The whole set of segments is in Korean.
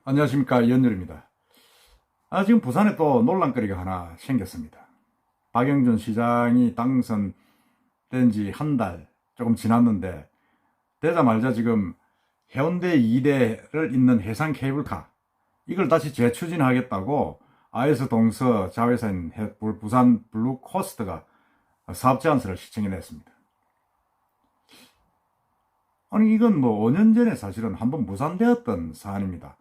안녕하십니까, 이현열입니다. 지금 부산에 또 논란거리가 하나 생겼습니다. 박영준 시장이 당선된 지 한 달 조금 지났는데, 되자마자 지금 해운대 2대를 잇는 해상 케이블카, 이걸 다시 재추진하겠다고 IS 동서 자회사인 부산 블루코스트가 사업 제안서를 시청해냈습니다. 아니, 이건 뭐 5년 전에 사실은 한번 무산되었던 사안입니다.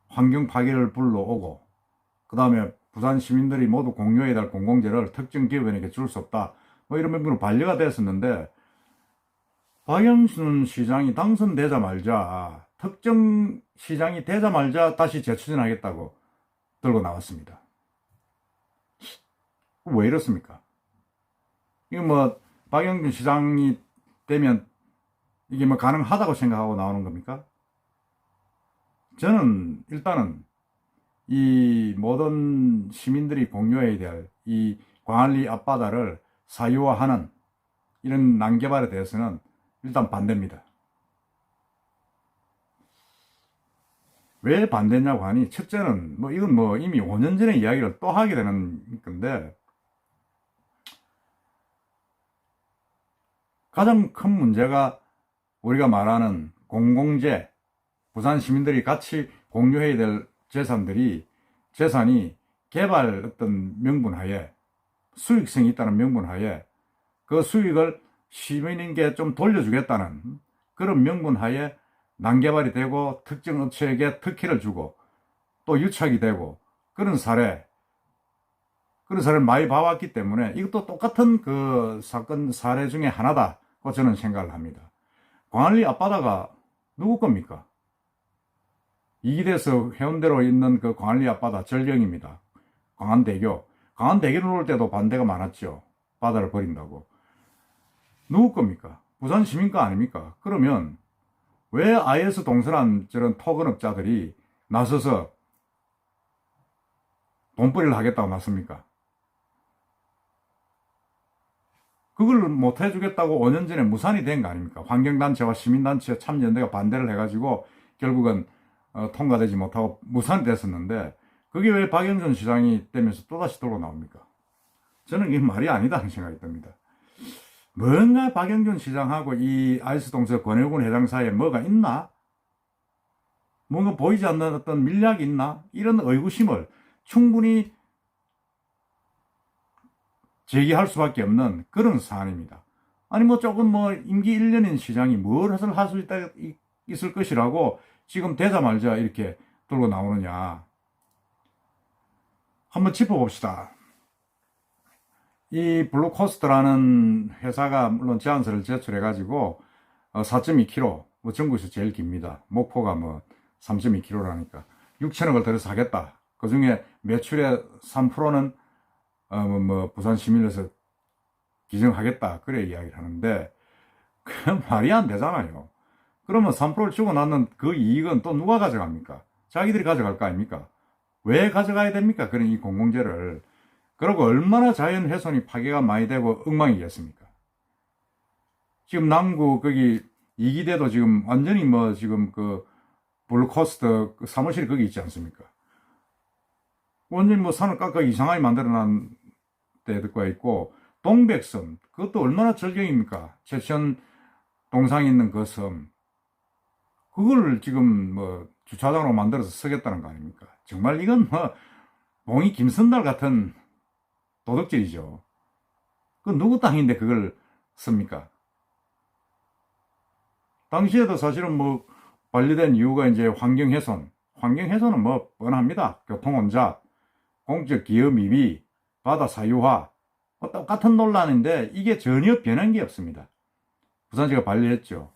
환경 파괴를 불러오고, 그 다음에 부산 시민들이 모두 공유해야 될 공공재를 특정 기업인에게 줄 수 없다, 뭐 이런 명분으로 반려가 됐었는데, 박영순 시장이 당선되자마자, 특정 시장이 되자마자 다시 재추진하겠다고 들고 나왔습니다. 왜 이렇습니까? 이거 뭐 박영준 시장이 되면 이게 뭐 가능하다고 생각하고 나오는 겁니까? 저는 일단은 이 모든 시민들이 공유해야 될 이 광안리 앞바다를 사유화하는 이런 난개발에 대해서는 일단 반대입니다. 왜 반대냐고 하니, 첫째는 뭐 이건 뭐 이미 5년 전의 이야기를 또 하게 되는 건데, 가장 큰 문제가 우리가 말하는 공공재, 부산 시민들이 같이 공유해야 될 재산이 개발 어떤 명분하에, 수익성이 있다는 명분하에, 그 수익을 시민에게 좀 돌려주겠다는 그런 명분하에 난개발이 되고, 특정 업체에게 특혜를 주고 또 유착이 되고, 그런 사례를 많이 봐왔기 때문에 이것도 똑같은 그 사건 사례 중에 하나다고 저는 생각을 합니다. 광안리 앞바다가 누구 겁니까? 이기대에서 해운대로 있는 그 광안리 앞바다 절경입니다. 광안대교를 올 때도 반대가 많았죠. 바다를 버린다고. 누구 겁니까? 부산 시민 거 아닙니까? 그러면 왜 IS 동서란 저런 토건업자들이 나서서 돈벌이를 하겠다고 나섭니까? 그걸 못 해주겠다고 5년 전에 무산이 된 거 아닙니까? 환경단체와 시민단체 참여연대가 반대를 해가지고 결국은 통과되지 못하고 무산이 됐었는데, 그게 왜 박영준 시장이 되면서 또다시 돌고 나옵니까? 저는 이게 말이 아니다는 생각이 듭니다. 뭔가 박영준 시장하고 이 IS 동서 권혜군 회장 사이에 뭐가 있나? 뭔가 보이지 않는 어떤 밀약이 있나? 이런 의구심을 충분히 제기할 수밖에 없는 그런 사안입니다. 아니 뭐 조금 뭐 임기 1년인 시장이 뭘 할 수 있을 것이라고 지금 되자마자 이렇게 들고 나오느냐. 한번 짚어봅시다. 이 블루코스트라는 회사가 물론 제안서를 제출해가지고 4.2km, 뭐 전국에서 제일 깁니다. 목포가 뭐 3.2km라니까 6천억을 들여서 하겠다. 그 중에 매출의 3%는 부산 시민에서 기증하겠다, 그래 이야기를 하는데, 그건 말이 안 되잖아요. 그러면 3%를 주고 나는 그 이익은 또 누가 가져갑니까? 자기들이 가져갈 거 아닙니까? 왜 가져가야 됩니까? 그런 이 공공재를. 그리고 얼마나 자연 훼손이 파괴가 많이 되고 엉망이겠습니까? 지금 남구 거기 이기대도 지금 완전히 뭐 지금 그 블루코스트 그 사무실이 거기 있지 않습니까? 완전히 뭐 산을 깎아 이상하게 만들어놓은 데가 있고, 동백섬, 그것도 얼마나 절경입니까? 제천 동상에 있는 그 섬, 그걸 지금 뭐 주차장으로 만들어서 쓰겠다는 거 아닙니까? 정말 이건 뭐 봉이 김선달 같은 도둑질이죠. 그 누구 땅인데 그걸 씁니까? 당시에도 사실은 뭐 반려된 이유가 이제 환경훼손은 뭐 뻔합니다. 교통혼잡, 공적 기업 미비, 바다 사유화, 뭐 똑같은 논란인데 이게 전혀 변한 게 없습니다. 부산시가 반려했죠.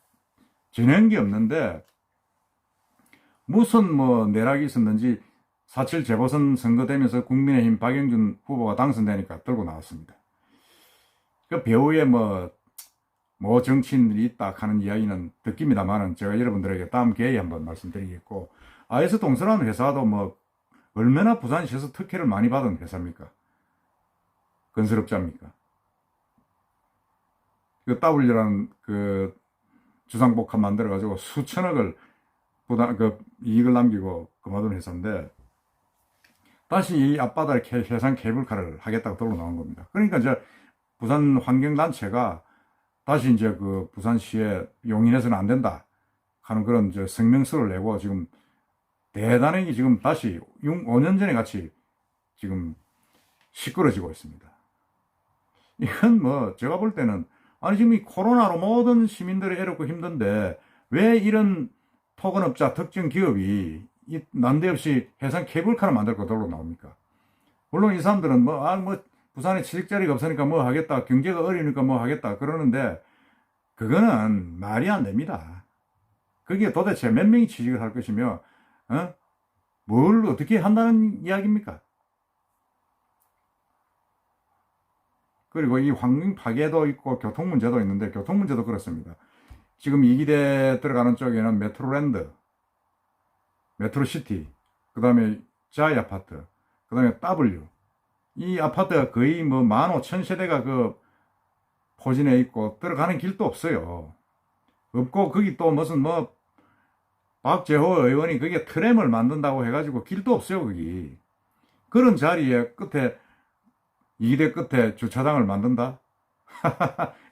변한 게 없는데 무슨 뭐 내락이 있었는지 4.7 재보선 선거되면서 국민의힘 박영준 후보가 당선되니까 들고 나왔습니다. 그 배후에 뭐 정치인들이 있다 하는 이야기는 듣깁니다만은 제가 여러분들에게 다음 기회에 한번 말씀드리겠고, IS 동서라는 회사도 뭐 얼마나 부산시에서 특혜를 많이 받은 회사입니까? 건설업자입니까? 그 W라는 그 주상복합 만들어가지고 수천억을 이익을 남기고 그만둔 회사인데, 다시 이 앞바다에 해상 케이블카를 하겠다고 들어 나온 겁니다. 그러니까 이제 부산 환경단체가 다시 이제 그 부산시에 용인해서는 안 된다 하는 그런 이제 성명서를 내고 지금 대단하게 지금 다시 5년 전에 같이 지금 시끄러지고 있습니다. 이건 뭐 제가 볼 때는, 아니 지금 이 코로나로 모든 시민들이 애롭고 힘든데 왜 이런 토건업자 특정 기업이 난데없이 해상 케이블카를 만들 거들로 나옵니까? 물론 이 사람들은 뭐 부산에 취직자리가 없으니까 뭐 하겠다, 경제가 어려우니까 뭐 하겠다 그러는데, 그거는 말이 안 됩니다. 그게 도대체 몇 명이 취직을 할 것이며, 뭘 어떻게 한다는 이야기입니까? 그리고 이 환경 파괴도 있고 교통 문제도 있는데, 교통 문제도 그렇습니다. 지금 이기대 들어가는 쪽에는 메트로랜드, 메트로시티, 그 다음에 자이 아파트, 그 다음에 W, 이 아파트가 거의 뭐 15,000세대가 그 포진해 있고 들어가는 길도 없어요. 없고, 거기 또 무슨 뭐 박재호 의원이 그게 트램을 만든다고 해가지고 길도 없어요, 거기. 그런 자리에 끝에, 이대 끝에 주차장을 만든다?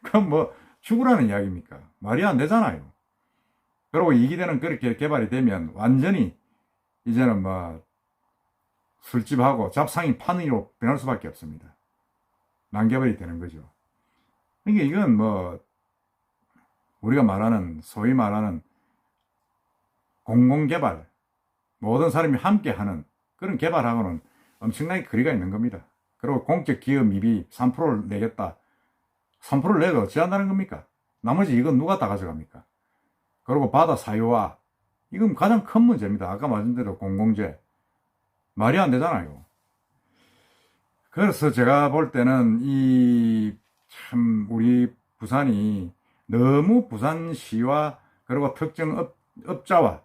그럼 뭐 죽으라는 이야기입니까? 말이 안 되잖아요. 그리고 이기대는 그렇게 개발이 되면 완전히 이제는 뭐 술집하고 잡상인 판으로 변할 수밖에 없습니다. 난개발이 되는 거죠. 그러니까 이건 뭐 우리가 말하는, 소위 말하는 공공개발, 모든 사람이 함께 하는 그런 개발하고는 엄청나게 거리가 있는 겁니다. 그리고 공적 기업 미비 3%를 내겠다. 3%를 내도 어찌한다는 겁니까? 나머지 이건 누가 다 가져갑니까? 그리고 바다 사유화, 이건 가장 큰 문제입니다. 아까 말씀드린 공공재. 말이 안 되잖아요. 그래서 제가 볼 때는 우리 부산이 너무 부산시와 그리고 특정 업자와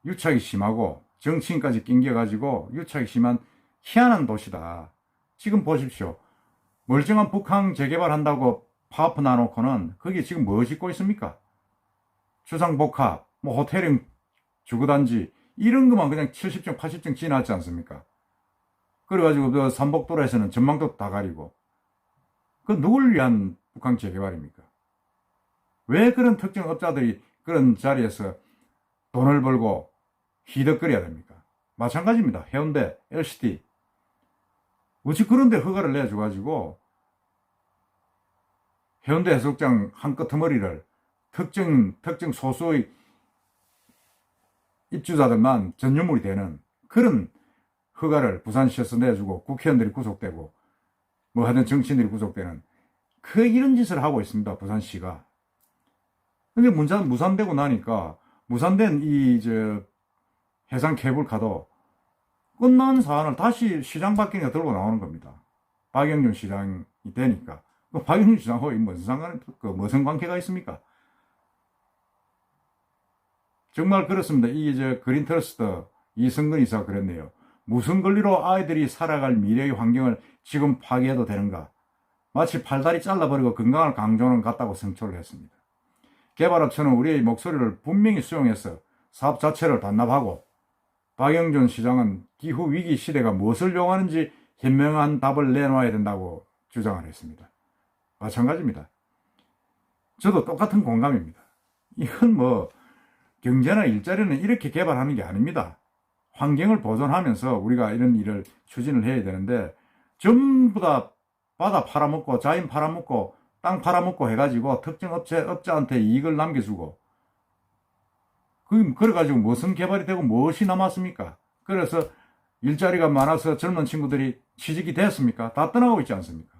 유착이 심하고 정치인까지 낑겨가지고 유착이 심한 희한한 도시다. 지금 보십시오. 멀쩡한 북항 재개발한다고 파업 나놓고는 거기에 지금 뭐 짓고 있습니까? 주상복합, 뭐 호텔형 주거단지, 이런 것만 그냥 70층, 80층 지어놨지 않습니까? 그래가지고 그 삼복도로에서는 전망도 다 가리고. 그 누굴 위한 북한 재개발입니까? 왜 그런 특정 업자들이 그런 자리에서 돈을 벌고 희덕거려야 됩니까? 마찬가지입니다. 해운대, LCT. 어찌 그런데 허가를 내줘가지고 해운대 해수욕장 한 끄트머리를 특정 소수의 입주자들만 전유물이 되는 그런 허가를 부산시에서 내주고 국회의원들이 구속되고 뭐 하든 정치인들이 구속되는 이런 짓을 하고 있습니다. 부산시가. 근데 무산되고 나니까 무산된 해상 케이블카도 끝난 사안을 다시 시장 바뀌니까 들고 나오는 겁니다. 박영준 시장이 되니까. 박영준 시장하고 무슨 관계가 있습니까? 정말 그렇습니다. 그린 트러스트 이승근 이사가 그랬네요. 무슨 권리로 아이들이 살아갈 미래의 환경을 지금 파괴해도 되는가? 마치 팔다리 잘라버리고 건강을 강조하는 것 같다고 성토를 했습니다. 개발업체는 우리의 목소리를 분명히 수용해서 사업 자체를 반납하고, 박영준 시장은 기후 위기 시대가 무엇을 요구하는지 현명한 답을 내놓아야 된다고 주장을 했습니다. 마찬가지입니다. 저도 똑같은 공감입니다. 이건 뭐 경제나 일자리는 이렇게 개발하는 게 아닙니다. 환경을 보존하면서 우리가 이런 일을 추진을 해야 되는데, 전부 다 바다 팔아먹고 자연 팔아먹고 땅 팔아먹고 해가지고 특정 업자한테 이익을 남겨주고, 그래가지고 무슨 개발이 되고 무엇이 남았습니까? 그래서 일자리가 많아서 젊은 친구들이 취직이 됐습니까? 다 떠나고 있지 않습니까?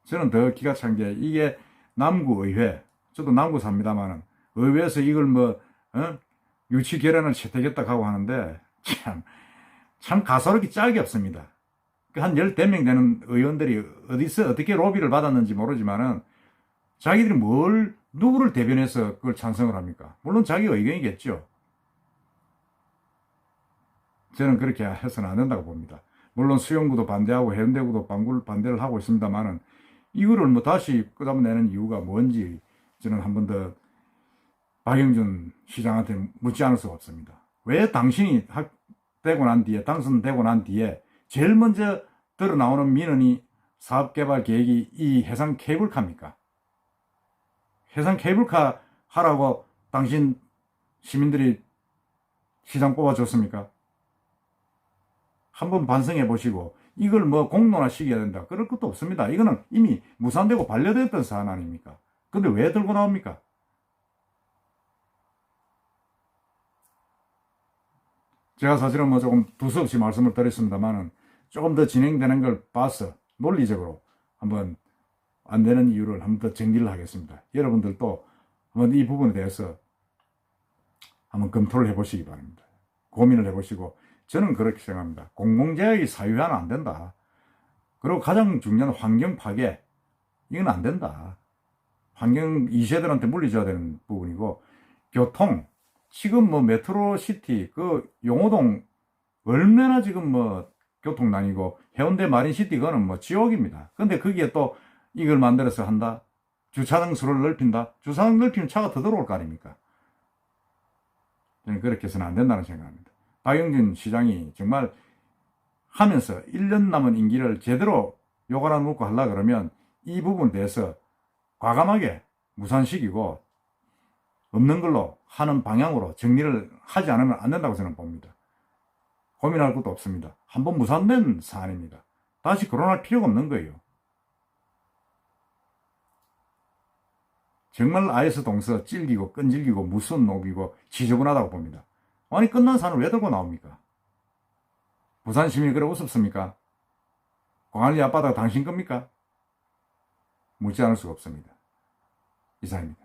저는 더 기가 찬 게, 이게 남구의회, 저도 남구 삽니다만은 의회에서 이걸 유치 결연을 채택했다고 하고 하는데, 참 가소롭기 짝이 없습니다. 한 10명 되는 의원들이 어디서 어떻게 로비를 받았는지 모르지만은 자기들이 누구를 대변해서 그걸 찬성을 합니까? 물론 자기 의견이겠죠. 저는 그렇게 해서는 안 된다고 봅니다. 물론 수영구도 반대하고 해운대구도 반대를 하고 있습니다만은 이거를 다시 끄집어내는 이유가 뭔지 저는 한 번 더 박영준 시장한테 묻지 않을 수가 없습니다. 왜 당신이 되고 난 뒤에, 당선되고 난 뒤에 제일 먼저 드러나오는 민원이 사업개발 계획이 이 해상 케이블카입니까? 해상 케이블카 하라고 당신 시민들이 시장 뽑아줬습니까? 한번 반성해 보시고 이걸 뭐 공론화 시켜야 된다. 그럴 것도 없습니다. 이거는 이미 무산되고 반려됐던 사안 아닙니까? 근데 왜 들고 나옵니까? 제가 사실은 뭐 조금 두서없이 말씀을 드렸습니다만은 조금 더 진행되는 걸 봐서 논리적으로 한번 안 되는 이유를 한번 더 정리를 하겠습니다. 여러분들도 한번 이 부분에 대해서 한번 검토를 해보시기 바랍니다. 고민을 해보시고 저는 그렇게 생각합니다. 공공재학이 사유화는 안 된다. 그리고 가장 중요한 환경 파괴 이건 안 된다. 환경 2세들한테 물리줘야 되는 부분이고 교통 지금 뭐 메트로시티 그 용호동 얼마나 지금 뭐 교통난이고 해운대 마린시티 그거는 뭐 지옥입니다. 근데 거기에 또 이걸 만들어서 한다. 주차장 수를 넓힌다. 주차장 넓히면 차가 더 들어올 거 아닙니까? 저는 그렇게 해서는 안 된다는 생각합니다. 박영준 시장이 정말 하면서 1년 남은 임기를 제대로 요걸 안 놓고 하려고 그러면 이 부분에 대해서 과감하게 무산시키고 없는 걸로 하는 방향으로 정리를 하지 않으면 안 된다고 저는 봅니다. 고민할 것도 없습니다. 한번 무산된 사안입니다. 다시 거론할 필요가 없는 거예요. 정말 아이스 동서 찔기고 끈질기고 무슨 놈이고 지저분하다고 봅니다. 아니 끝난 사안을 왜 들고 나옵니까? 부산 시민이 그래 우습습니까? 광안리 앞바다가 당신 겁니까? 묻지 않을 수가 없습니다. 이상입니다.